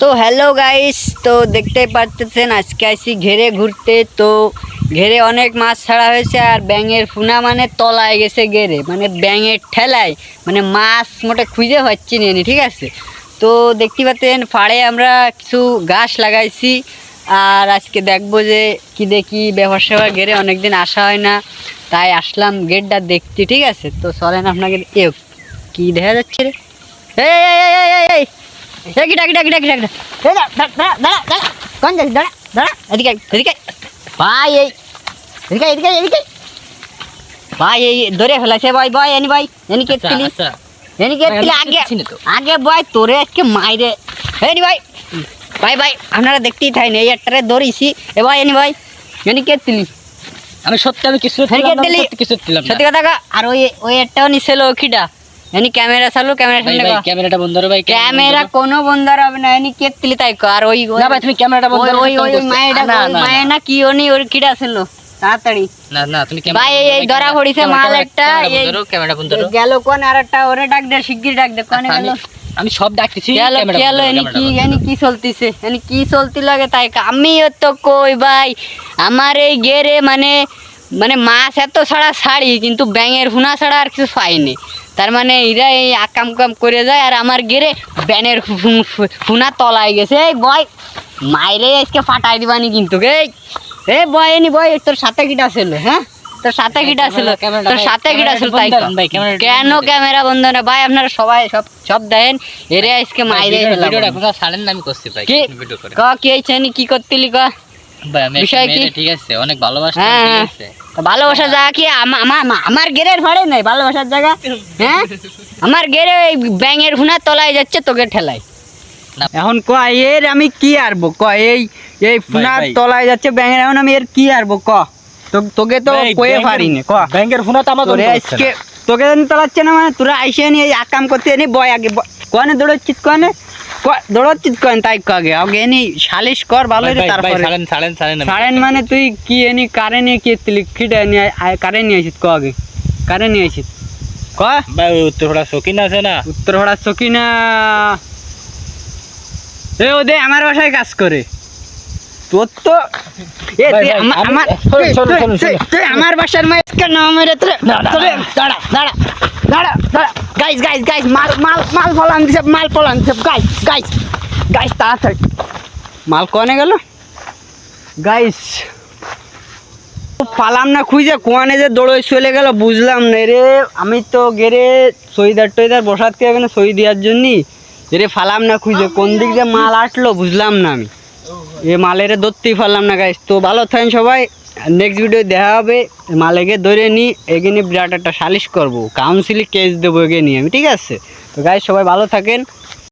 তো hello guys, তো দেখতেই পাচ্ছেন আজকে আসি ঘেরে ঘুরতে। তো ঘেরে অনেক মাছ ছাড়া হয়েছে আর ব্যাঙের ফুনা মানে তলায় গেছে ঘেরে, মানে ব্যাঙের ঠেলায় মানে মাছ মোটে খুঁজে পাচ্ছি নি। ঠিক আছে, তো দেখতে পাচ্ছেন ফাড়ে আমরা কিছু গাছ লাগাইছি আর আজকে দেখবো যে কি দেখি ব্যবসা ঘেরে অনেকদিন আসা হয় না, তাই আসলাম গেটটা দেখতে। ঠিক আছে, তো চলেন আপনাকে কি দেখা যাচ্ছে রে। এই ভাই এই ধরে ফেলাছে ভাই ভাই এনি ভাই এনি কেটলি এনি কেটলি আগে ভাই তোরে আজকে মাইরে এনি ভাই ভাই ভাই আপনারা দেখতেই থাকেন এই একটারে ধরেছি এ ভাই এনি ভাই এনি কেটলি আমি সত্যি আমি কিছু সত্যি কথা। আর ওই একটাও নিছিল খিডা এনি ক্যামেরা চালু, ক্যামেরাটা বন্ধ করো ভাই, ক্যামেরা কোনো বন্ধ হবে না। এনি কেটলি তাই আর ওই না ভাই তুমি ক্যামেরাটা বন্ধ করো। ওই মায়ের না কি ওনি ওর কিডা ছিল তাড়াতাড়ি না তুমি ভাই এই ধরা পড়িছে মাল একটা ক্যামেরা বন্ধ করো। গেল কোন আরেকটা ওরে ডাক দে শিগগির ডাক দে কোনে গেল। আমি সব ডাকতেছি গেল এনি কি চলতিছে এনি কি চলতি লাগে তাই আমি তো কই ভাই আমার এই গেরে মানে মানে মাছ এত ছাড়া ছাড়ি কিন্তু ব্যাঙের ফুনা ছাড়া আর কিছু পাইনি। তার মানে এরা এই আকাম কাম করে যায় আর আমার গেরে ব্যানের ফুনা তলায় গেছে। এই বয় মাইরে আজকে ফাটাই দিবানি কিন্তু এই বয় এনি বয় তোর সাথে কিটা ছিল? হ্যাঁ তোর সাথে কিটা ছিল? তোর সাথে কিটা ছিল? তাই কেন ক্যামেরা বন্ধ না ভাই? আপনারা সবাই সব দেখেন এরে আজকে মাইরে ছাড়েন না, আমি করছি ভাই ভিডিও করে। কি হয়েছে কি করতিলি ক বিষয় কি? ঠিক আছে অনেক ভালোবাসা, হ্যাঁ ঠিক আছে ভালোবাসার জায়গা কি আমার গেরের ভাড়ে নাই ভালোবাসার জায়গা? হ্যাঁ আমার গেরে ব্যাঙের ফুনা তলায় যাচ্ছে তোকে ঠেলায়। এখন ক এর আমি কি আরবো ক এই ফুনা তলায় যাচ্ছে ব্যাঙের, এখন আমি এর কি আরবো ক? তোকে তো কয়ে পারিনি ক ব্যাংকের ফোনা তো আমার আজকে তোকে তলাচ্ছে না মানে তোরা আইসে নি এই আকাম করতে এনি বয় আগে কনে দৌড়চ্ছিস কনে দৌড়চ্ছিস কন তাই আগে আগে এনি সালিশ কর ভালো রে। তারপরে ছাড়েন মানে তুই কি এনি কারে নিয়ে কি লিখিটা নিয়ে কারে নিয়ে আসিস ক আগে কারে নিয়ে আসিস ক ভাই? উত্তরহড়া সকিনা আছে না? উত্তরহড়া সকিনা এ ওদে আমার বাসায় কাজ করে। তোর তো আমার বাসার মাইকে নাম মেরে দাঁড়া দাঁড়া দাঁড়া দাঁড়া গাইস গাইস গাইস মাল মাল মাল ফলান দিছে মাল ফলান দিছে গাইস গাইস গাইস তাড়াতাড়ি মাল কনে গেল গাইস? পালাম না খুঁজে কোয়ানে যে দৌড়ে চলে গেল বুঝলাম না রে। আমি তো গেরে সইদার টইদার বসাত কে এখানে সই দেওয়ার জন্যই রে ফালাম না খুঁজে কোন দিক দিয়ে মাল আসলো বুঝলাম না। আমি এ মালের ধরতেই পারলাম না গাইস। তো ভালো থাকেন সবাই, নেক্সট ভিডিও দেখা হবে। মালেকে ধরে নিই এগিয়ে বিরাট একটা সালিশ করবো, কাউন্সিলে কেস দেবো এগিয়ে নিয়ে আমি। ঠিক আছে, তো গাইস সবাই ভালো থাকেন।